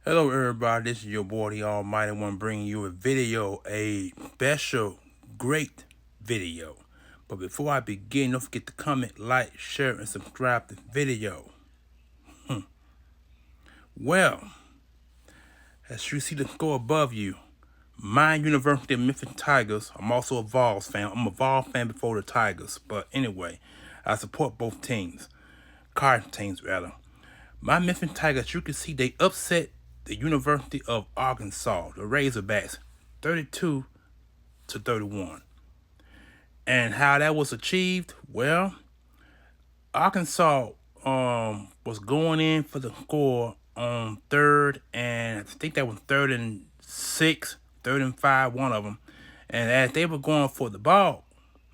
Hello everybody, this is your boy the Almighty One bringing you a special, great video. But before I begin, don't forget to comment, like, share, and subscribe to the video. Well, as you see the score above you, my University of Memphis Tigers, I'm also a Vols fan. I'm a Vols fan before the Tigers. But anyway, I support both teams. Cardinals teams, rather. My Memphis Tigers, you can see they upset the University of Arkansas, the Razorbacks, 32-31. And how that was achieved? Well, Arkansas was going in for the score on third, and I think that was 3rd and 6, 3rd and 5, one of them. And as they were going for the ball,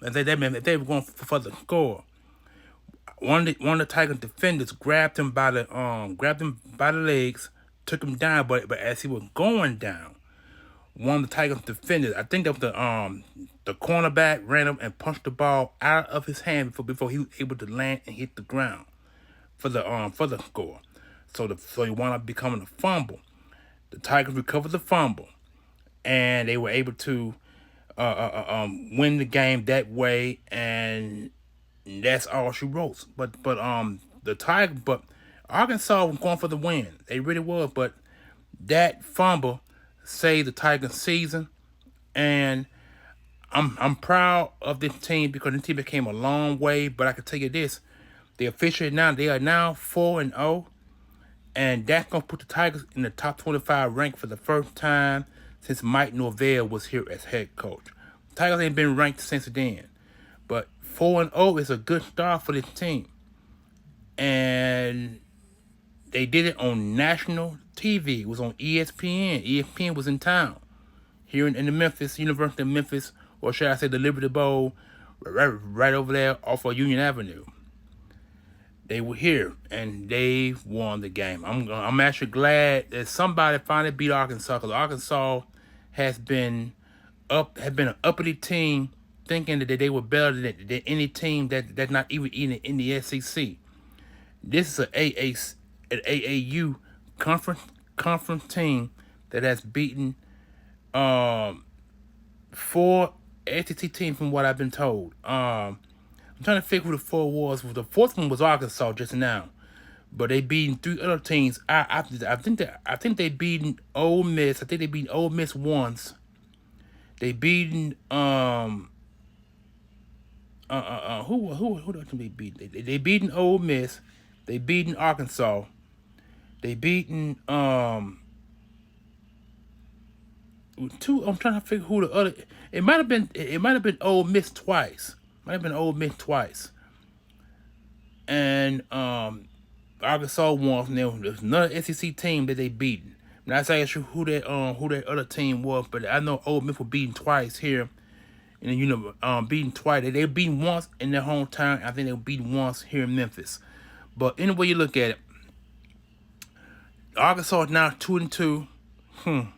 as they were going for the score, one of the Tiger defenders grabbed him by the legs, took him down. But as he was going down, one of the Tigers defenders, I think that was the cornerback, ran up and punched the ball out of his hand before he was able to land and hit the ground for the score. So he wound up becoming a fumble. The Tigers recovered the fumble, and they were able to win the game that way. And that's all she wrote. But Arkansas was going for the win. They really was. But that fumble saved the Tigers' season, and I'm proud of this team because the team became a long way. But I can tell you this: they are now 4-0, and that's gonna put the Tigers in the top 25 rank for the first time since Mike Norvell was here as head coach. Tigers ain't been ranked since then. But 4-0 is a good start for this team. And they did it on national TV. It was on ESPN. ESPN was in town here in the Memphis, University of Memphis, or should I say the Liberty Bowl, right over there off of Union Avenue. They were here, and they won the game. I'm actually glad that somebody finally beat Arkansas, because Arkansas had been an uppity team, thinking that they were better than any team that's not even in the SEC. This is an AAU conference team that has beaten 4 SEC teams from what I've been told. I'm trying to figure who the 4 was. The 4th one was Arkansas just now, but they beaten 3 other teams. I think they beaten Ole Miss. I think they beat Ole Miss once. They beaten who else they beat? They beaten Ole Miss. They beaten Arkansas. They beaten 2. I'm trying to figure who the other. It might have been Ole Miss twice. And Arkansas won. And there's another SEC team that they beaten. I'm not saying sure who that other team was, but I know Ole Miss was beaten twice here. And beaten twice. They were beaten once in their hometown. I think they were beaten once here in Memphis. But anyway you look at it, Arkansas is now 2-2. Now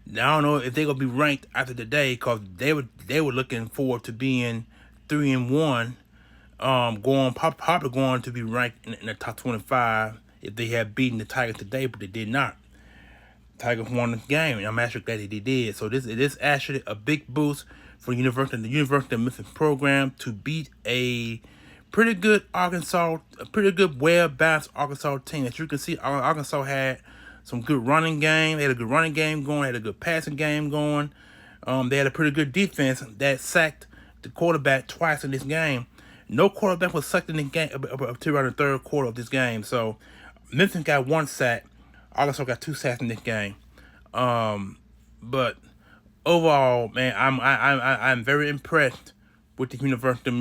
I don't know if they're gonna be ranked after today, because they were looking forward to being 3-1, probably going to be ranked in the top 25 if they had beaten the Tigers today, but they did not. Tigers won the game, and I'm actually glad they did. So this is actually a big boost for the University of Memphis program to beat a pretty good well-balanced Arkansas team. As you can see, Arkansas had some good running game. They had a good running game going. They had a good passing game going. They had a pretty good defense that sacked the quarterback twice in this game. No quarterback was sacked in the game up to around the 3rd quarter of this game. So Memphis got 1 sack. Arkansas got 2 sacks in this game. But overall, man, I'm very impressed with the University of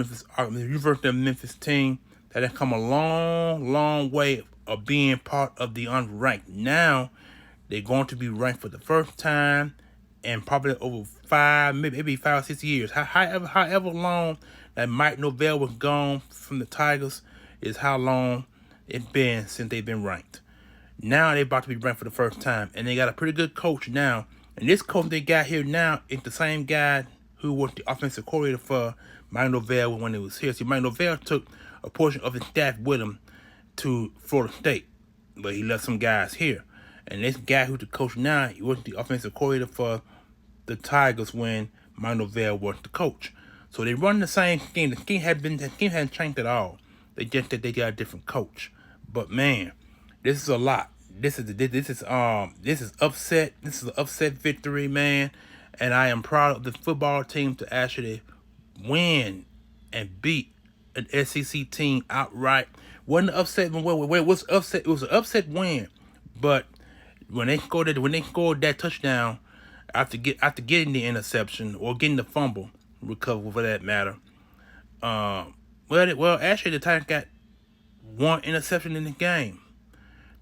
Memphis team that has come a long way of being part of the unranked. Now they're going to be ranked for the first time in probably over 5, maybe 5 or 6 years. However long that Mike Norvell was gone from the Tigers is how long it's been since they've been ranked. Now they're about to be ranked for the first time, and they got a pretty good coach now. And this coach they got here now is the same guy who was the offensive coordinator for Mike Norvell when he was here. See, Mike Norvell took a portion of his staff with him to Florida State, but he left some guys here. And this guy who's the coach now, he was the offensive coordinator for the Tigers when Mike Norvell was the coach. So they run the same scheme. The scheme hadn't changed at all. They just that they got a different coach. But man, this is a lot. This is upset. This is an upset victory, man. And I am proud of the football team to actually win and beat an SEC team outright. Wasn't an upset when it was upset. It was an upset win, but when they scored that touchdown after getting the interception or getting the fumble recovery for that matter, actually the Titans got one interception in the game.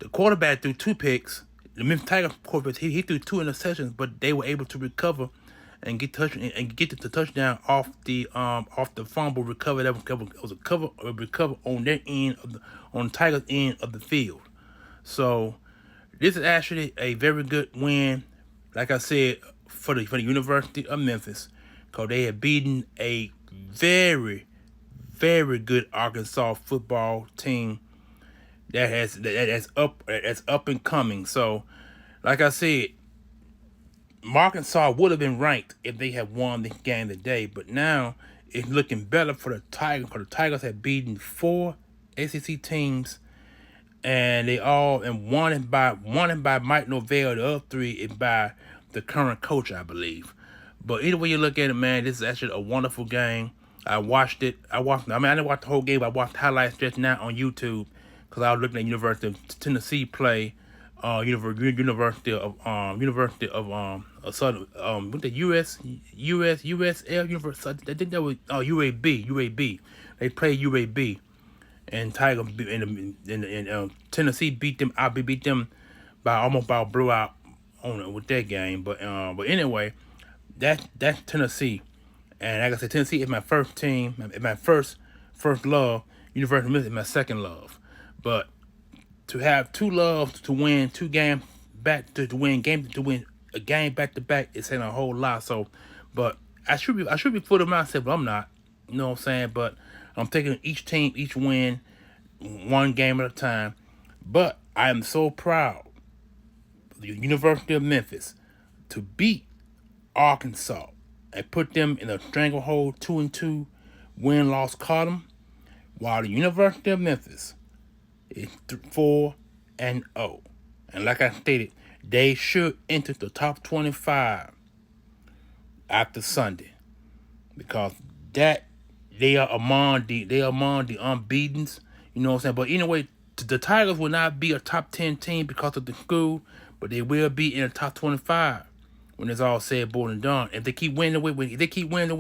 The quarterback threw 2 picks. The Memphis Tigers quarterback he threw 2 interceptions, but they were able to recover and get the touchdown off the fumble recovery. That was a recover on their end on the Tigers' end of the field. So this is actually a very good win, like I said, for the University of Memphis, because they had beaten a very, very good Arkansas football team that's up and coming. So, like I said, Arkansas would have been ranked if they had won the game today, but now it's looking better for the Tigers, because the Tigers have beaten 4 SEC teams, and they all one by Mike Norvell. The other 3 is by the current coach, I believe. But either way you look at it, man, this is actually a wonderful game. I watched it. I didn't watch the whole game. I watched highlights just now on YouTube because I was looking at University of Tennessee play. University of Southern with the USL University. I think that was UAB. They played UAB, and Tiger in Tennessee beat them. I beat them almost by a blowout with that game. But anyway, that's Tennessee, and like I said, Tennessee is my first team. My first love. University of Memphis is my second love, but to have 2 loves to win 2 games back to win a game back to back is saying a whole lot. So, but I should be full of myself, but I'm not. You know what I'm saying? But I'm taking each win 1 game at a time. But I am so proud of the University of Memphis to beat Arkansas and put them in a stranglehold 2-2 win-loss column, while the University of Memphis is 4-0, and like I stated, they should enter the top 25 after Sunday, because that they are among the unbeatens. You know what I'm saying? But anyway, the Tigers will not be a top 10 team because of the school, but they will be in the top 25 when it's all said, bored, and done. If they keep winning the way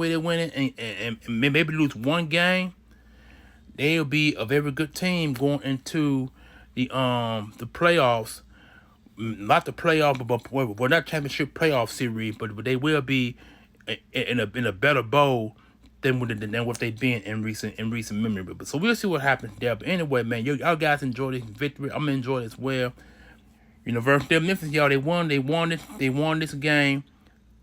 they're winning, and maybe lose 1 game, they'll be a very good team going into the playoffs. Not the playoff, but not championship playoff series, but they will be in a better bowl than what they've been in recent memory. But so we'll see what happens there. But anyway, man, y'all guys enjoy this victory. I'm gonna enjoy it as well. University of Memphis, y'all, they won this game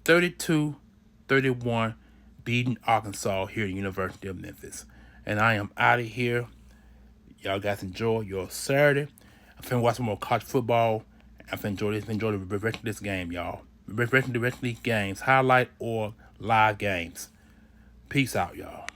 32-31, beating Arkansas here at University of Memphis. And I am out of here. Y'all guys enjoy your Saturday. I'm finna watch some more college football. I'm finna enjoy the rest of this game, y'all. The rest of these games, highlight or live games. Peace out, y'all.